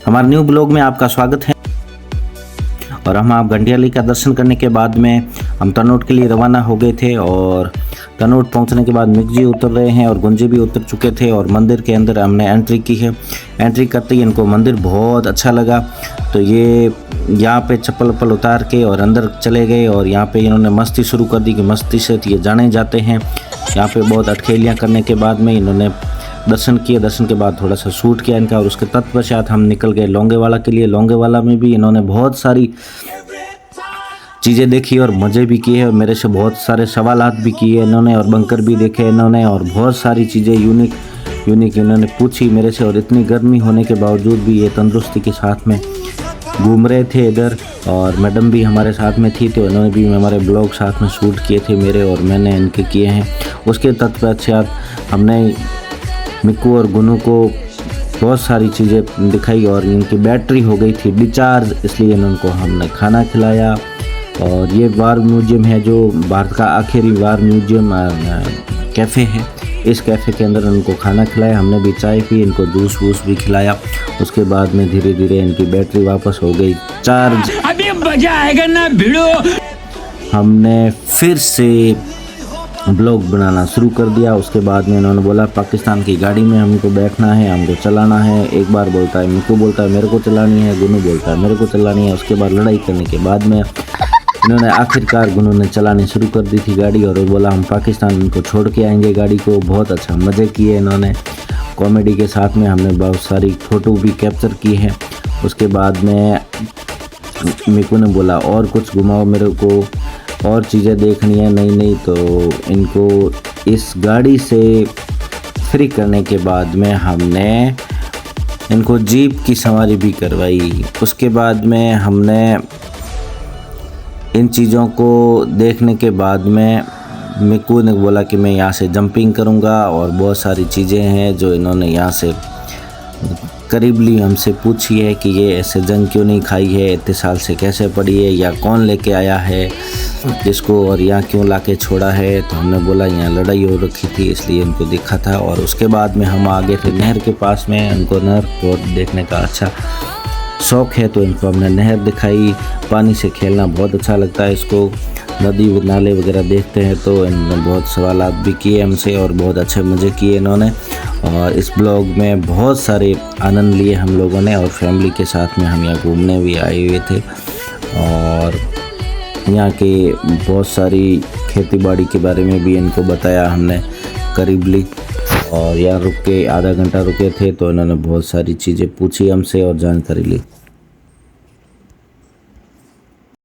हमारे new blog में आपका स्वागत है। और हम आप घंटियाली का दर्शन करने के बाद में हम तनोट के लिए रवाना हो गए थे। और तनोट पहुंचने के बाद मिक जी उतर रहे हैं और गुंजी भी उतर चुके थे और मंदिर के अंदर हमने एंट्री की है। एंट्री करते ही इनको मंदिर बहुत अच्छा लगा, तो ये यहाँ पे चप्पल वप्पल उतार के और अंदर चले गए और यहाँ पे इन्होंने मस्ती शुरू कर दी कि मस्ती से ये जाने जाते हैं। यहाँ पे बहुत अटखेलियाँ करने के बाद में इन्होंने दर्शन किए। दर्शन के बाद थोड़ा सा शूट किया इनका और उसके तत्पश्चात हम निकल गए लोंगेवाला के लिए। लोंगेवाला में भी इन्होंने बहुत सारी चीज़ें देखी और मज़े भी किए और मेरे से बहुत सारे सवालात भी किए इन्होंने और बंकर भी देखे इन्होंने और बहुत सारी चीज़ें यूनिक इन्होंने पूछी मेरे से। और इतनी गर्मी होने के बावजूद भी ये तंदुरुस्ती के साथ में घूम रहे थे इधर। और मैडम भी हमारे साथ में थी, तो इन्होंने भी हमारे ब्लॉग साथ में शूट किए थे मेरे और मैंने इनके किए हैं। उसके तत्पश्चात हमने मिक्कू और गुनू को बहुत सारी चीज़ें दिखाई और इनकी बैटरी हो गई थी डिस्चार्ज, इसलिए इनको हमने खाना खिलाया। और ये वार म्यूजियम है जो भारत का आखिरी वार म्यूजियम कैफ़े है। इस कैफ़े के अंदर इनको खाना खिलाया, हमने भी चाय पी, इनको जूस वूस भी खिलाया। उसके बाद में धीरे धीरे इनकी बैटरी वापस हो गई चार्ज। अभी मजा आएगा ना भिड़ो। हमने फिर से ब्लॉग बनाना शुरू कर दिया। उसके बाद में इन्होंने बोला पाकिस्तान की गाड़ी में हमको बैठना है, हमको चलाना है। एक बार बोलता है मिक्कू बोलता है मेरे को चलानी है, गुनू बोलता है मेरे को चलानी है। उसके बाद लड़ाई करने के बाद में इन्होंने आखिरकार गुनू ने चलानी शुरू कर दी थी गाड़ी और बोला हम पाकिस्तान इनको छोड़ के आएंगे गाड़ी को। बहुत अच्छा मज़े किए इन्होंने कॉमेडी के साथ में। हमने बहुत सारी फ़ोटो भी कैप्चर की है। उसके बाद में मिक्कू ने बोला और कुछ घुमाओ मेरे को, और चीज़ें देखनी है नहीं तो इनको इस गाड़ी से फ्री करने के बाद में हमने इनको जीप की सवारी भी करवाई। उसके बाद में हमने इन चीज़ों को देखने के बाद में मिक्कू ने बोला कि मैं यहाँ से जंपिंग करूँगा। और बहुत सारी चीज़ें हैं जो इन्होंने यहाँ से करीबली हमसे पूछी है कि ये ऐसे जंग क्यों नहीं खाई है, इतने साल से कैसे पड़ी है, या कौन लेके आया है इसको और यहाँ क्यों लाके छोड़ा है। तो हमने बोला यहाँ लड़ाई हो रखी थी इसलिए इनको दिखा था। और उसके बाद में हम आगे थे नहर के पास में। इनको नहर को देखने का अच्छा शौक़ है, तो इनको हमने नहर दिखाई। पानी से खेलना बहुत अच्छा लगता है इसको, नदी नाले वगैरह देखते हैं तो इन्होंने बहुत सवालात भी किए हमसे और बहुत अच्छे मज़े किए इन्होंने। और इस ब्लॉग में बहुत सारे आनंद लिए हम लोगों ने और फैमिली के साथ में हम यहाँ घूमने भी आए हुए थे। और यहाँ के बहुत सारी खेती बाड़ी के बारे में भी इनको बताया हमने करीबली। और यहाँ रुक के आधा घंटा रुके थे तो इन्होंने बहुत सारी चीज़ें पूछी हमसे और जानकारी ली।